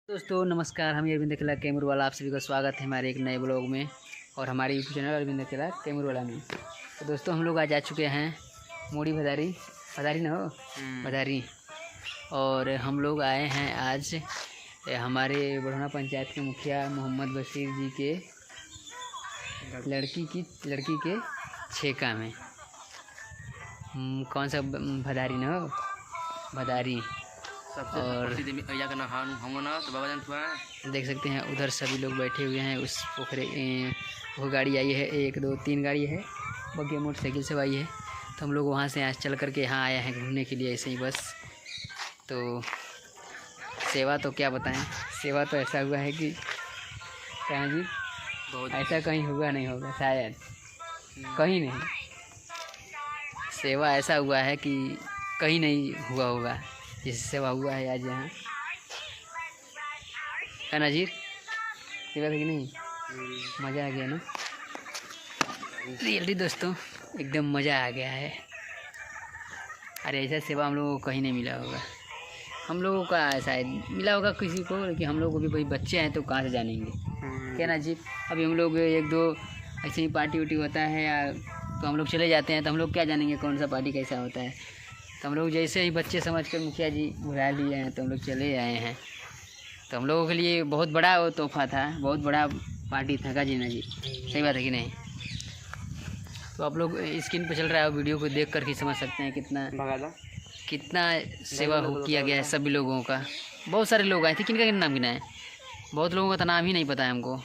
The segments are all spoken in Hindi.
दोस्तों नमस्कार, हम अरविंद अकेला कैमूर वाला, आप सभी का स्वागत है हमारे एक नए ब्लॉग में और हमारे यूट्यूब चैनल अरविंद अकेला कैमूर वाला में। तो दोस्तों हम लोग आज आ चुके हैं मोड़ी भदारी ना हो भदारी, और हम लोग आए हैं आज हमारे बढ़ोना पंचायत के मुखिया मोहम्मद बशीर जी के लड़की के छेका में। कौन सा भदारी ना हो भदारी। और देख सकते हैं उधर सभी लोग बैठे हुए हैं उस पोखरे। वो गाड़ी आई है, 1 2 3 गाड़ी है, बग्घे मोटरसाइकिल से आई है। तो हम लोग वहाँ से आज चल करके यहाँ आए हैं घूमने के लिए ऐसे ही बस। तो सेवा तो क्या बताएं, सेवा तो ऐसा हुआ है कि कहाँ जी बहुत ऐसा कहीं हुआ नहीं होगा, शायद कहीं नहीं। सेवा ऐसा हुआ है कि कहीं नहीं हुआ होगा जिससे सेवा हुआ है आज यहाँ। है नज़ीर, सेवा था कि नहीं? मज़ा आ गया ना रियली दोस्तों, एकदम मज़ा आ गया है। अरे ऐसा सेवा हम लोगों को कहीं नहीं मिला होगा। हम लोगों का शायद मिला होगा किसी को, लेकिन हम लोग को भी भाई बच्चे हैं तो कहाँ से जानेंगे, क्या ना जी। अभी हम लोग 1 2 ऐसे ही पार्टी उटी होता है या तो हम लोग चले जाते हैं, तो हम लोग क्या जानेंगे कौन सा पार्टी कैसा होता है। तो हम लोग जैसे ही बच्चे समझकर मुखिया जी बुला लिए हैं तो हम लोग चले आए हैं। तो हम लोगों के लिए बहुत बड़ा वो तोहफा था, बहुत बड़ा पार्टी था का जी ना जी, सही बात है कि नहीं। तो आप लोग स्क्रीन पर चल रहा है, वीडियो को देख कर ही समझ सकते हैं कितना सेवा किया गया है सभी लोगों का। बहुत सारे लोग आए थे, किनका नाम गिनाएं, बहुत लोगों का तो नाम ही नहीं पता है हमको,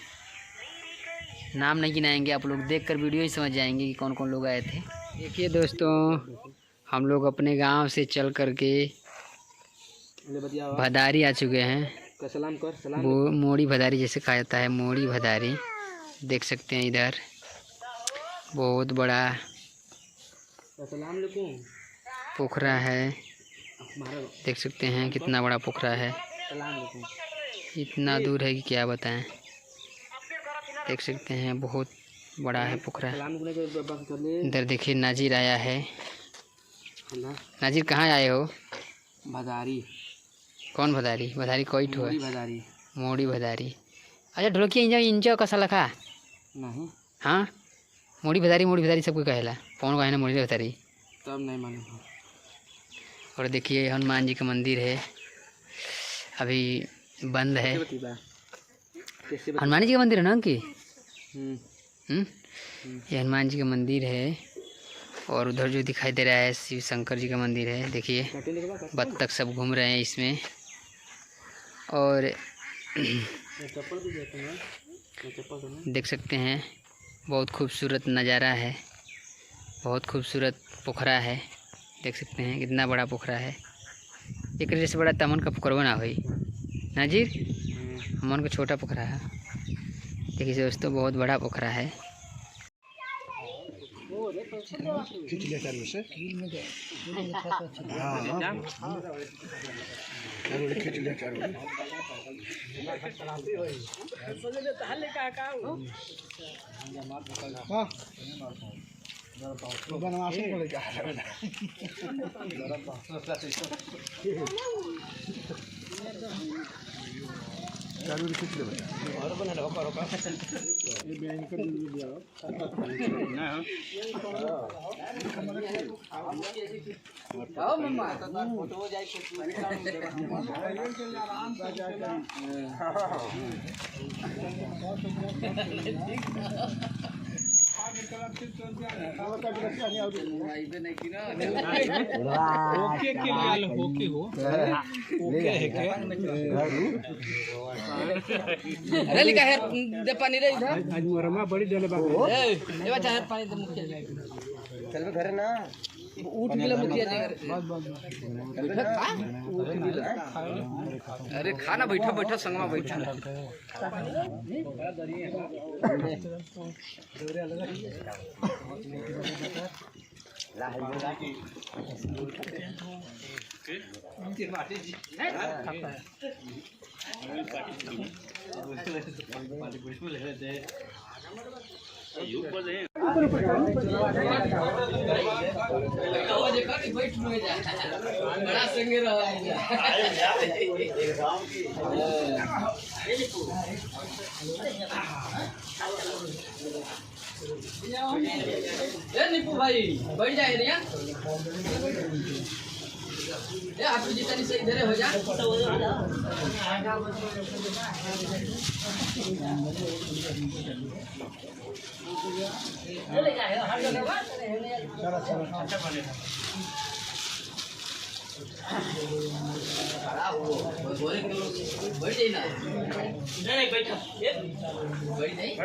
नाम नहीं गिनाएंगे। आप लोग देख कर वीडियो ही समझ जाएंगे कि कौन कौन लोग आए थे। देखिए दोस्तों, हम लोग अपने गांव से चल करके भदारी आ चुके हैं। वो मोड़ी भदारी जैसे कहा जाता है, मोड़ी भदारी। देख सकते हैं इधर बहुत बड़ा पोखरा है, देख सकते हैं कितना बड़ा पोखरा है। इतना दूर है कि क्या बताएं। देख सकते हैं बहुत बड़ा है पोखरा। इधर देखिए नाजिर आया है। नाजिर कहाँ आए हो? भदारी। कौन भदारी? भदारी कोई ठो है? भदारी मोड़ी भदारी। अच्छा ढोलकिया इंजो कसा लखा नहीं। हाँ मोड़ी भदारी सबको कहेला, कौन कहे ना मोड़ी भदारी, तब नहीं मालूम। और देखिए हनुमान जी का मंदिर है, अभी बंद है। हनुमान जी का मंदिर है ना कि ये हनुमान जी का मंदिर है। और उधर जो दिखाई दे रहा है शिव शंकर जी का मंदिर है। देखिए बत्तख सब घूम रहे हैं इसमें। और देख सकते हैं बहुत खूबसूरत नज़ारा है, बहुत खूबसूरत पोखरा है। देख सकते हैं कितना बड़ा पोखरा है। एक जैसे बड़ा तमन का पोखरा ना हुई नाजिर, हमन का छोटा पोखरा है। देखिए दोस्तों बहुत बड़ा पोखरा है। रैली का है दे पानी रे इधर आज मोरमा बड़ी डले बाबू ए बच्चा है पानी दे मुखिया चल बे घरे ना उठ गेला मुखिया जी। अरे खाना बैठा बैठा संगमा बैठा बड़ा संगे रहा निपू भाई बैठ जाए रिया आप जितनी से इधर हो जा बैठ जाए ना नहीं बैठा बैठ नहीं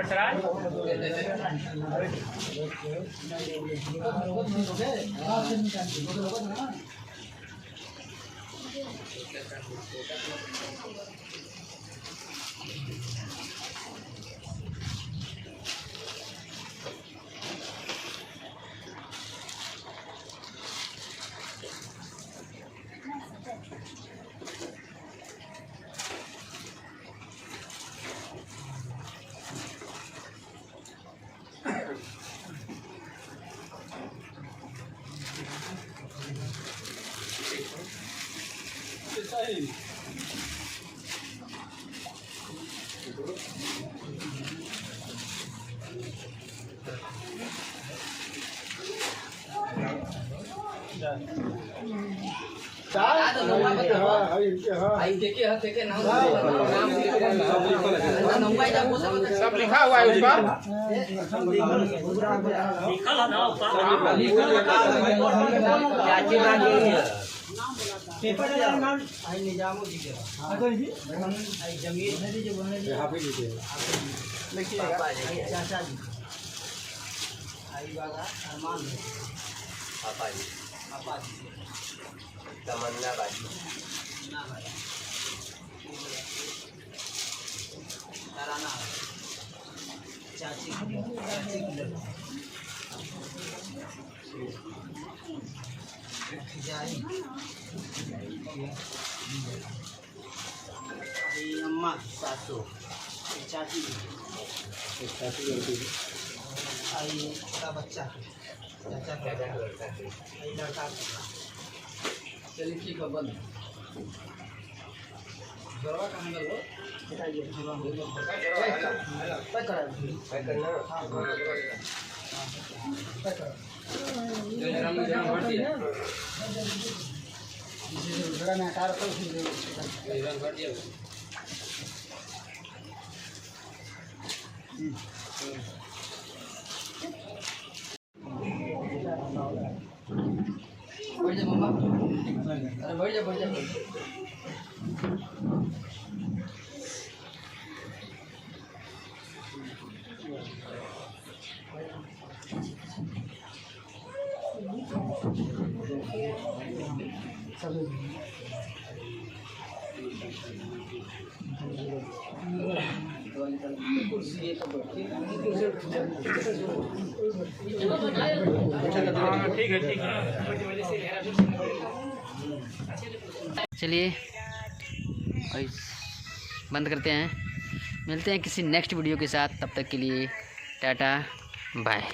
सब लिखा हुआ है उसका पेपर निजामुद्दीन के जमीन यहाँ पे चाचा जी आई बागा अरमान पापा जी तमन्ना बाजी ताराना चाची जाई अम्मा सासू चाची आई का बच्चा चाचा का लड़का चलिए ठीक है बंद गरवा कहाँ गल हो बताइए पैक करना बढ़ जा मम्मा अरे बढ़ जा ठीक है चलिए बंद करते हैं, मिलते हैं किसी नेक्स्ट वीडियो के साथ, तब तक के लिए टाटा बाय।